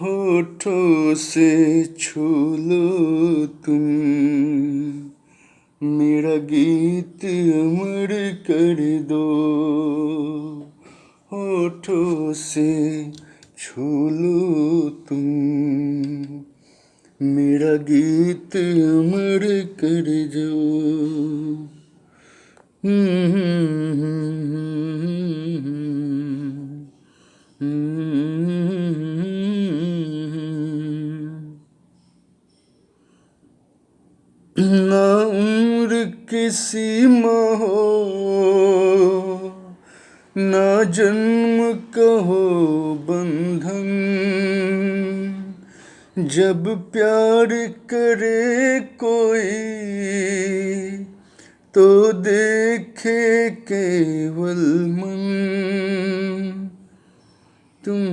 होठों से छू लो तुम, मेरा गीत अमर कर दो। होठों से छू लो तुम, मेरा गीत अमर कर दो। ना उम्र की सीमा हो, ना जन्म का हो बंधन, जब प्यार करे कोई तो देखे केवल मन तुम।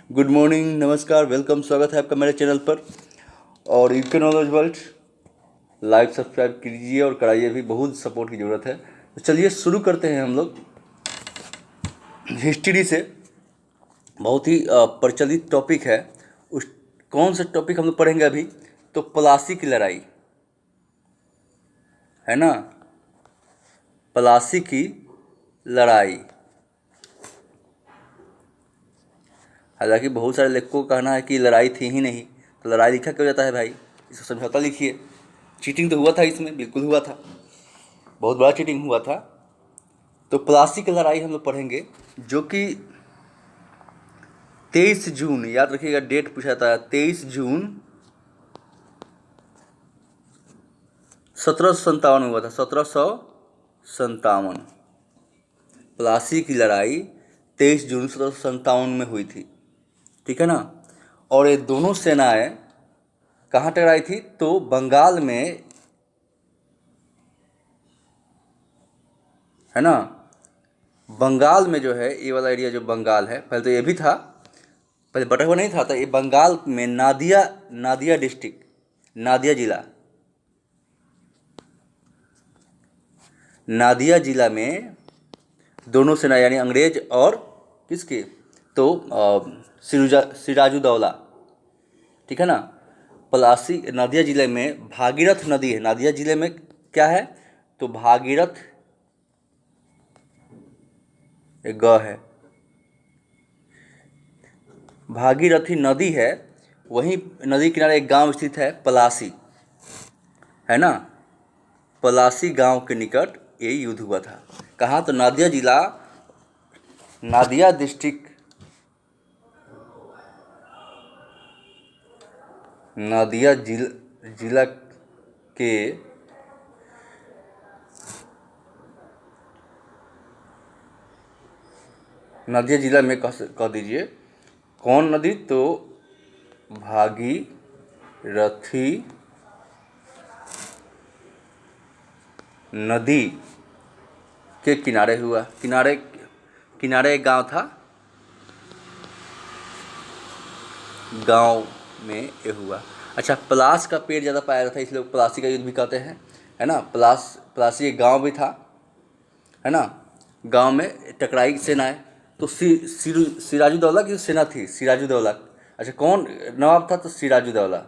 गुड मॉर्निंग, नमस्कार, वेलकम, स्वागत है आपका मेरे चैनल पर। और UK knowledge world like subscribe कीजिए और कराइए भी, बहुत सपोर्ट की ज़रूरत है। तो चलिए शुरू करते हैं हम लोग हिस्ट्री से। बहुत ही प्रचलित टॉपिक है। उस कौन सा टॉपिक हम लोग पढ़ेंगे अभी? तो प्लासी की लड़ाई, है ना। प्लासी की लड़ाई। हालांकि बहुत सारे लेखकों का कहना है कि लड़ाई थी ही नहीं, तो लड़ाई लिखा क्यों जाता है भाई? इसको समझौता लिखिए। चीटिंग तो हुआ था इसमें, बिल्कुल हुआ था, बहुत बड़ा चीटिंग हुआ था। तो प्लासी की लड़ाई हम लोग पढ़ेंगे, जो कि 23 जून, याद रखिएगा, डेट पूछा था, 23 जून 1757 में हुआ था। 1757 प्लासी की लड़ाई 23 जून 1757 में हुई थी, ठीक है ना। और ये दोनों सेनाएं कहाँ टकराई थी? तो बंगाल में, है ना। बंगाल में जो है ये वाला एरिया, जो बंगाल है, पहले तो ये भी था, पहले बटा हुआ नहीं था। तो ये बंगाल में नादिया, नादिया डिस्ट्रिक्ट, नादिया जिला, नादिया जिला में दोनों सेना, यानी अंग्रेज और किसके, तो सिराजुद्दौला, ठीक है ना। प्लासी नादिया जिले में भागीरथ नदी है। नादिया जिले में क्या है? तो भागीरथ एक ग है, भागीरथी नदी है। वहीं नदी किनारे एक गांव स्थित है, पलासी, है ना। पलासी गांव के निकट ये युद्ध हुआ था। कहाँ? तो नादिया जिला, नादिया डिस्ट्रिक्ट, नादिया जिला के नादिया जिला में कह दीजिए कौन नदी? तो भागीरथी नदी के किनारे हुआ। किनारे किनारे एक गांव था, गांव में ये हुआ। अच्छा, पलास का पेड़ ज़्यादा पाया जाता है, इसलिए लोग पलासी का युद्ध भी कहते हैं, है ना। पलासी एक गांव भी था, है ना। गांव में टकराई सेनाएं। तो सिराजुद्दौला की सेना थी, सिराजुद्दौला। अच्छा, कौन नवाब था? तो सिराजुद्दौला।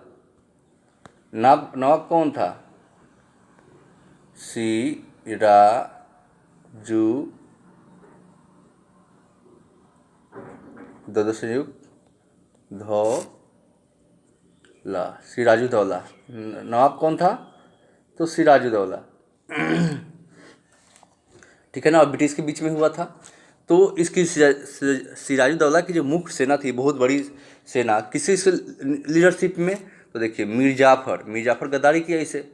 नवाब कौन था? सिराजू, दो संयुक्त धौला, सिराजुद्दौला। नवाब कौन था? तो सिराजुद्दौला, ठीक है ना। और ब्रिटिश के बीच में हुआ था। तो इसकी सिराजुद्दौला की जो मुख्य सेना थी, बहुत बड़ी सेना, किसी से लीडरशिप में? तो देखिए, मिर्जाफर गद्दारी किया इसे।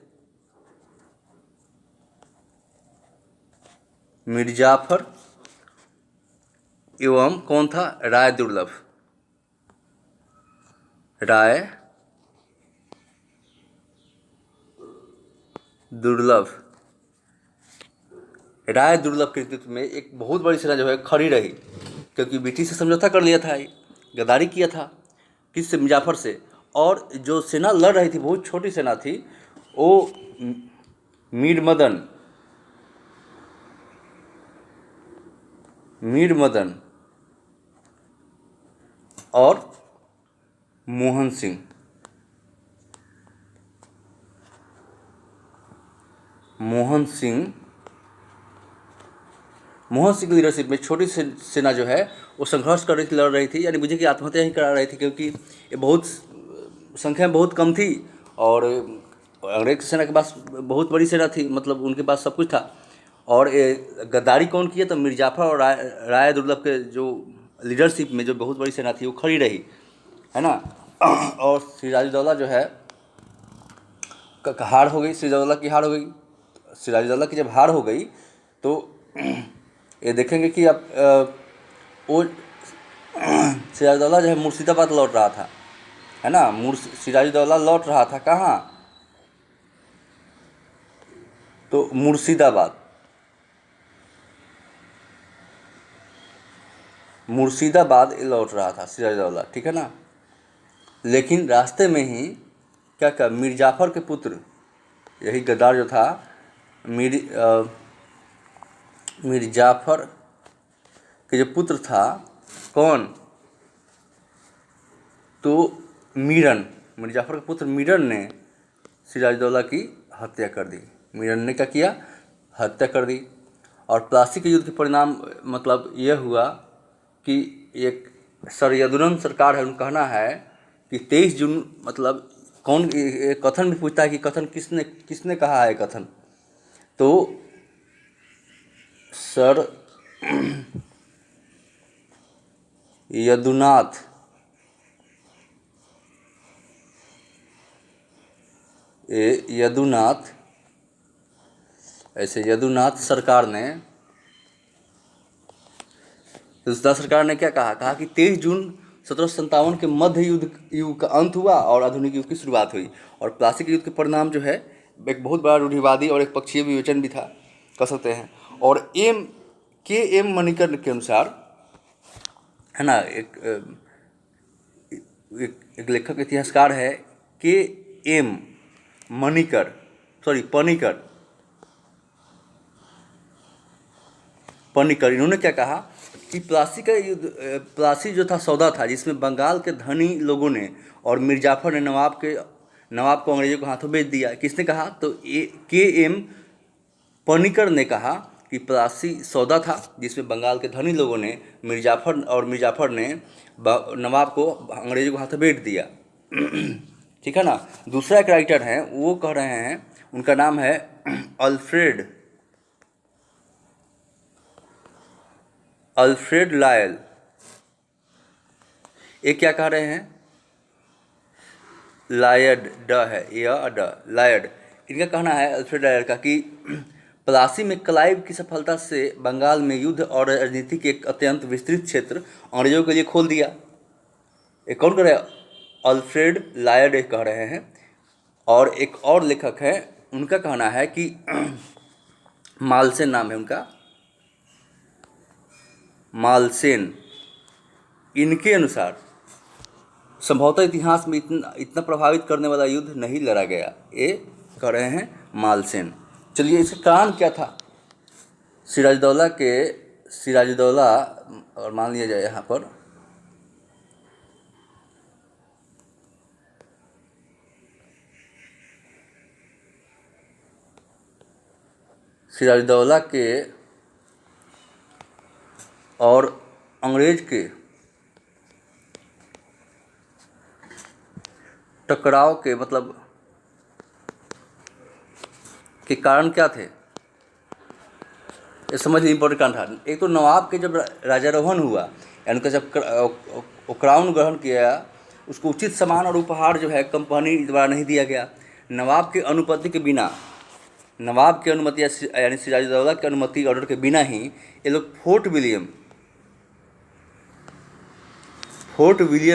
मिर्जाफर एवं कौन था? राय दुर्लभ, राय दुर्लभ, राय दुर्लभ के नेतृत्व में एक बहुत बड़ी सेना जो है खड़ी रही, क्योंकि ब्रिटिश से समझौता कर लिया था, गद्दारी किया था किससे, मुजफ्फर से। और जो सेना लड़ रही थी बहुत छोटी सेना थी, वो मीर मदन और मोहन सिंह की लीडरशिप में छोटी सेना जो है वो संघर्ष कर रही थी, लड़ रही थी, यानी मुझे कि आत्महत्या ही करा रही थी, क्योंकि ये बहुत संख्या में बहुत कम थी और अंग्रेज सेना के पास बहुत बड़ी सेना थी, मतलब उनके पास सब कुछ था। और ये गद्दारी कौन किया, तो मिर्जाफर और राय दुर्लभ के जो लीडरशिप में जो बहुत बड़ी सेना थी वो खड़ी रही, है ना। और सिराजुद्दौला जो है हार हो गई, सिराजुद्दौला की हार हो गई। सिराजुद्दौला की जब हार हो गई तो ये देखेंगे कि अब वो सिराजुद्दौला जो है मुर्शिदाबाद लौट रहा था, है ना। सिराजुद्दौला लौट रहा था कहाँ, तो मुर्शिदाबाद लौट रहा था सिराजुद्दौला, ठीक है ना। लेकिन रास्ते में ही क्या मिर्जाफर के पुत्र, यही गद्दार जो था मिर्जाफर के जो पुत्र था, कौन, तो मिर्जाफर के पुत्र मीरन ने सिराजुद्दौला की हत्या कर दी। मीरन ने क्या किया, हत्या कर दी। और प्लासी के युद्ध के परिणाम मतलब यह हुआ कि एक सरयदुरन सरकार है, उनका कहना है कि 23 जून, मतलब कौन, कथन भी पूछता है कि कथन किसने कहा है कथन, तो सर यदुनाथ सरकार ने क्या कहा कि 23 जून 1757 के मध्य युग का अंत हुआ और आधुनिक युग की शुरुआत हुई। और प्लासी के युद्ध के परिणाम जो है एक बहुत बड़ा रूढ़िवादी और एक पक्षीय विवेचन भी था, कह सकते हैं। और एम मणिकर के अनुसार, है ना, एक लेखक इतिहासकार है एम पनिकर, इन्होंने क्या कहा कि प्लासी जो था सौदा था, जिसमें बंगाल के धनी लोगों ने और मिर्जाफर ने नवाब को अंग्रेजों के हाथों बेच दिया। किसने कहा, तो एम पनिकर ने कहा कि प्लासी सौदा था जिसमें बंगाल के धनी लोगों ने मिर्जाफर ने नवाब को अंग्रेजों के हाथों बेच दिया। ठीक है ना। दूसरा एक राइटर हैं, वो कह रहे हैं, उनका नाम है अल्फ्रेड लायल। ये क्या कह रहे हैं, लायड लायड, इनका कहना है अल्फ्रेड लायड का कि प्लासी में क्लाइव की सफलता से बंगाल में युद्ध और राजनीति के एक अत्यंत विस्तृत क्षेत्र अंग्रेजों के लिए खोल दिया। एक कौन कह रहे हैं, अल्फ्रेड लायड कह रहे हैं। और एक और लेखक है, उनका कहना है कि मालसेन नाम है उनका, मालसेन, इनके अनुसार संभवतः इतिहास में इतना प्रभावित करने वाला युद्ध नहीं लड़ा गया, ये कह रहे हैं मालसेन। चलिए, इसका कारण क्या था, सिराजुद्दौला और मान लिया जाए यहाँ पर सिराजुद्दौला के और अंग्रेज के टकराव के मतलब के कारण क्या थे, ये समझ इम्पोर्टेंट कारण था। एक तो नवाब के जब राजारोहण हुआ, यानी उनका जब क्राउन ग्रहण किया, उसको उचित सम्मान और उपहार जो है कंपनी द्वारा नहीं दिया गया। नवाब की अनुमति के बिना, यानी सिराजुद्दौला की अनुमति ऑर्डर के बिना ही ये लोग फोर्ट विलियम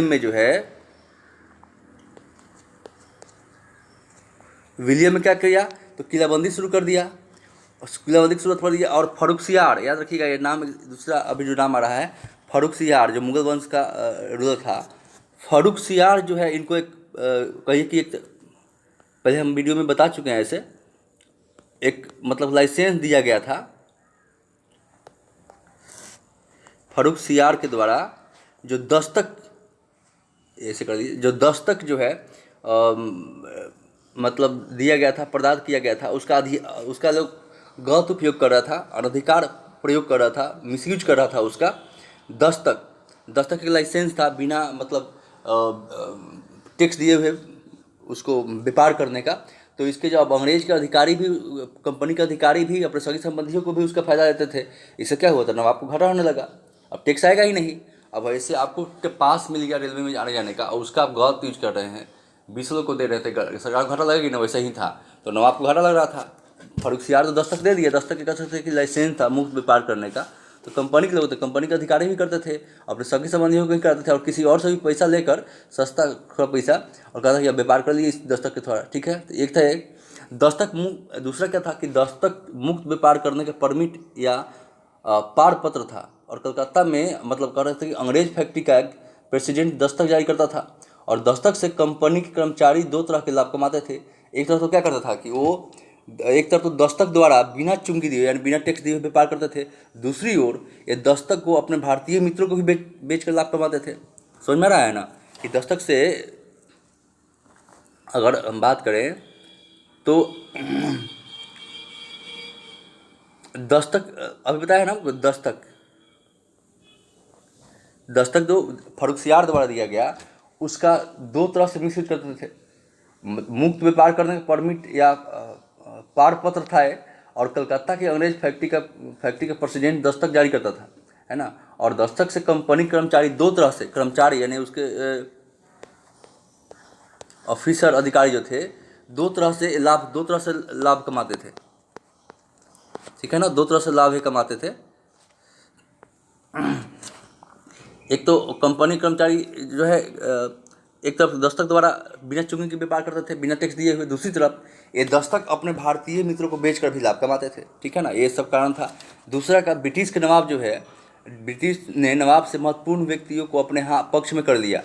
में जो है, विलियम में क्या किया, तो किलाबंदी शुरू कर दिया। किलाबंदी की सूरत पड़ी है। और फर्रुखसियार, याद रखिएगा ये नाम, दूसरा अभी जो नाम आ रहा है फर्रुखसियार, जो मुगल वंश का रूलर था। फर्रुखसियार जो है, इनको एक कहिए कि एक, पहले हम वीडियो में बता चुके हैं, ऐसे एक मतलब लाइसेंस दिया गया था फर्रुखसियार के द्वारा, जो दस्तक, ऐसे कर दीजिए, जो दस्तक जो है मतलब दिया गया था, प्रदान किया गया था, उसका लोग गलत उपयोग कर रहा था, अनधिकार प्रयोग कर रहा था, मिसयूज कर रहा था उसका। दस्तक, दस्तक एक लाइसेंस था बिना मतलब टैक्स दिए हुए उसको व्यापार करने का। तो इसके जो अब अंग्रेज के अधिकारी भी, कंपनी के अधिकारी भी अपने सगी संबंधियों को भी उसका फायदा देते थे। इससे क्या हुआ था, नवाब को घाटा होने लगा, अब टैक्स आएगा ही नहीं। अब ऐसे आपको पास मिल गया रेलवे में आने जाने का, और उसका आप गलत यूज कर रहे हैं, 20 लोग को दे रहे थे, सरकार को घाटा लगेगी ना, वैसे ही था। तो नवाब को घाटा लग रहा था। फर्रुखसियार तो दस्तक दे दिया, दस्तक के कह सकते कि लाइसेंस था मुफ्त व्यापार करने का। तो कंपनी के लोग थे, कंपनी के अधिकारी भी करते थे, अपने सगी संबंधियों को भी करते थे, और किसी और से भी पैसा लेकर, सस्ता थोड़ा पैसा, और कहता कि अब व्यापार कर लिए इस दस्तक के थोड़ा, ठीक है। तो एक था एक दस्तक मुक्त, दूसरा क्या था कि दस्तक मुक्त व्यापार करने का परमिट या पार पत्र था। और कलकत्ता में मतलब कह रहे थे कि अंग्रेज फैक्ट्री का एक प्रेसिडेंट दस्तक जारी करता था, और दस्तक से कंपनी के कर्मचारी दो तरह के लाभ कमाते थे। एक तरफ तो क्या करता था कि वो एक तरफ तो दस्तक द्वारा बिना चुंगी दिए यानी बिना टैक्स दिए व्यापार करते थे, दूसरी ओर ये दस्तक को अपने भारतीय मित्रों को भी बेच कर लाभ कमाते थे। समझ में आ रहा है ना कि दस्तक से अगर हम बात करें तो दस्तक, अभी बताया ना, दस्तक दस्तक जो फर्रुखसियार द्वारा दिया गया, उसका दो तरह से मिसयूज करते थे। मुक्त व्यापार करने का परमिट या पार पत्र था, और कलकत्ता की अंग्रेज फैक्ट्री का प्रेसिडेंट दस्तक जारी करता था, है ना। और दस्तक से कंपनी कर्मचारी दो तरह से, कर्मचारी यानी उसके ऑफिसर अधिकारी जो थे, दो तरह से लाभ कमाते थे, ठीक है ना, दो तरह से लाभ ही कमाते थे। एक तो कंपनी कर्मचारी जो है एक तरफ दस्तक द्वारा बिना चुंगी के व्यापार करते थे, बिना टैक्स दिए हुए, दूसरी तरफ ये दस्तक अपने भारतीय मित्रों को बेचकर भी लाभ कमाते थे, ठीक है ना, ये सब कारण था। दूसरा का, ब्रिटिश के नवाब जो है, ब्रिटिश ने नवाब से महत्वपूर्ण व्यक्तियों को अपने पक्ष में कर लिया,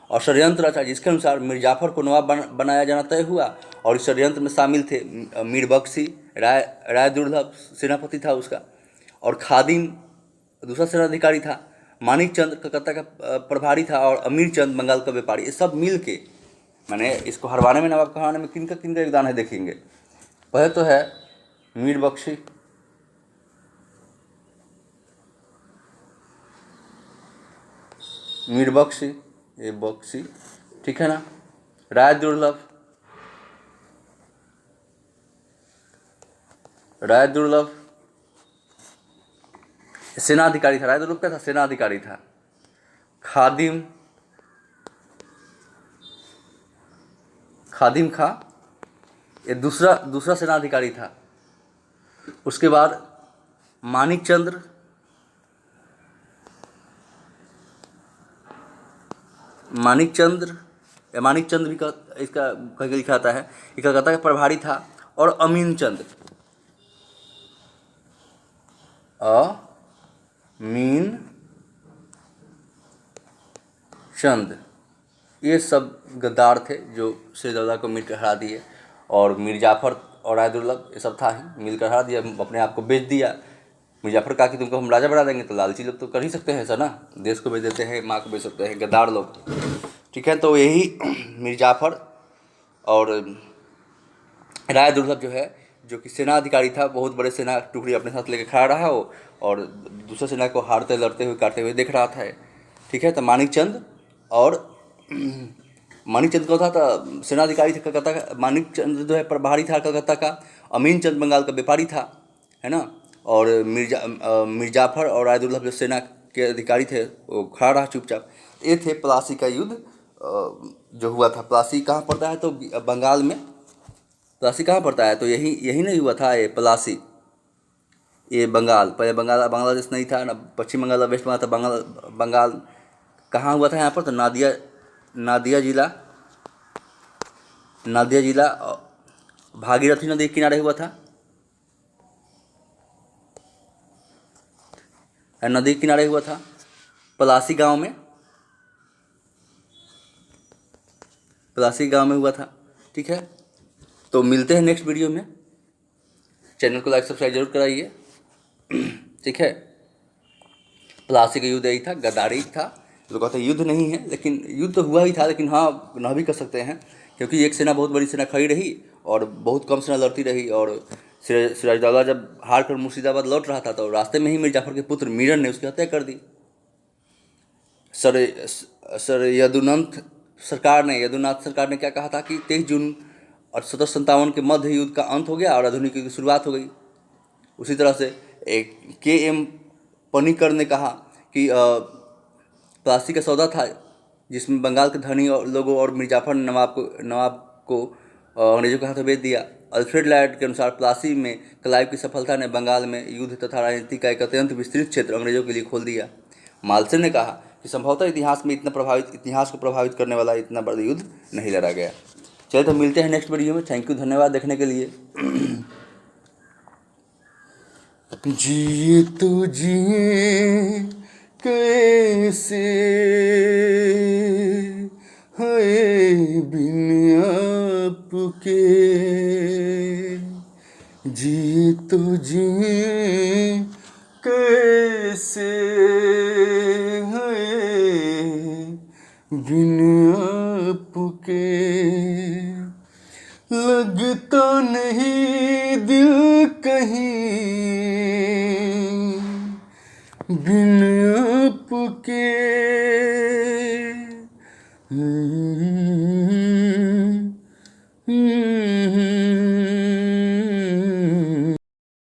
और षड्यंत्र रचा, जिसके अनुसार मीर जाफर को नवाब बनाया जाना तय हुआ। और इस षड्यंत्र में शामिल थे मीर बख्शी, राय दुर्लभ सेनापति था उसका, और खादिम दूसरा सेनाधिकारी था, मानिक चंद कलकत्ता का प्रभारी था, और अमीर चंद बंगाल का व्यापारी। ये सब मिल के मैंने इसको हरवाने में, नवाब को हरवाने में किन का योगदान है देखेंगे। पहले तो है मीर बख्शी, ये बख्शी, ठीक है ना, राय दुर्लभ, सेनाधिकारी था। राय दुर्लभ क्या था, सेनाधिकारी था। खादिम खां, ये दूसरा सेनाधिकारी था। उसके बाद मानिक चंद भी का इसका कहीं लिखा आता है, ये कलकत्ता का प्रभारी था। और अमीन चंद, ये सब गद्दार थे जो सिरदौला को मिलकर हरा दिए। और मीर जाफर और राय दुर्लभ ये सब था ही, मिलकर हरा दिया, अपने आप को बेच दिया। मीर जाफर कहा कि तुमको हम राजा बना देंगे, तो लालची लोग तो कर ही सकते हैं ऐसा ना, देश को बेच देते हैं, माँ को बेच सकते हैं, गद्दार लोग, ठीक है। तो यही मीर जाफर और राय दुर्लभ जो है, जो कि सेना अधिकारी था, बहुत बड़े सेना टुकड़ी अपने साथ लेकर खड़ा रहा हो, और दूसरे सेना को हारते, लड़ते हुए, काटते हुए देख रहा था, ठीक है। तो मानिक चंद कौन था, तो सेनाधिकारी था कलकत्ता का। मानिक चंद जो है प्रभारी था कलकत्ता का। अमीन चंद बंगाल का व्यापारी था, है ना। और मीर जाफर और राय दुर्लभ जो सेना के अधिकारी थे, वो खड़ा रहा चुपचाप। ये थे प्लासी का युद्ध जो हुआ था। प्लासी कहाँ पड़ता है, तो बंगाल में। प्लासी कहाँ पड़ता है, तो यही नहीं हुआ था ये प्लासी, ये बंगाल। पहले बांग्लादेश नहीं था ना, पश्चिम बंगाल वेस्ट बंगाल था। बंगाल कहाँ हुआ था यहाँ पर, तो नादिया जिला भागीरथी नदी के किनारे हुआ था। नदी के किनारे हुआ था, पलासी गांव में, पलासी गांव में हुआ था। ठीक है, तो मिलते हैं नेक्स्ट वीडियो में। चैनल को लाइक सब्सक्राइब जरूर कराइए। ठीक है, प्लासी का युद्ध यही था, गद्दारी था। लोग कहते हैं युद्ध नहीं है, लेकिन युद्ध तो हुआ ही था, लेकिन हाँ ना भी कर सकते हैं, क्योंकि एक सेना बहुत बड़ी सेना खड़ी रही और बहुत कम सेना लड़ती रही। और सिराजदौला जब हार कर मुर्शिदाबाद लौट रहा था तो रास्ते में ही मीर जाफर के पुत्र मीरन ने उसकी हत्या कर दी। सर यदुनाथ सरकार ने क्या कहा था कि 23 जून और 1757 के मध्य युद्ध का अंत हो गया और आधुनिक युद्ध की शुरुआत हो गई। उसी तरह से एक के.एम. पनिकर ने कहा कि प्लासी का सौदा था, जिसमें बंगाल के धनी और लोगों और मिर्जाफर ने नवाब को अंग्रेजों के हाथों बेच दिया। अल्फ्रेड लॉयड के अनुसार प्लासी में क्लाइव की सफलता ने बंगाल में युद्ध तथा राजनीति का एक अत्यंत विस्तृत क्षेत्र अंग्रेजों के लिए खोल दिया। मालसे ने कहा कि संभवतः इतिहास को प्रभावित करने वाला इतना बड़ा युद्ध नहीं लड़ा गया। चलिए तो मिलते हैं नेक्स्ट वीडियो में। थैंक यू, धन्यवाद देखने के लिए। जिए तो जिए कैसे है बिन आपके, जिए तो जिए कैसे है बिन आपके, लगता नहीं दिल कहीं बिन आपके।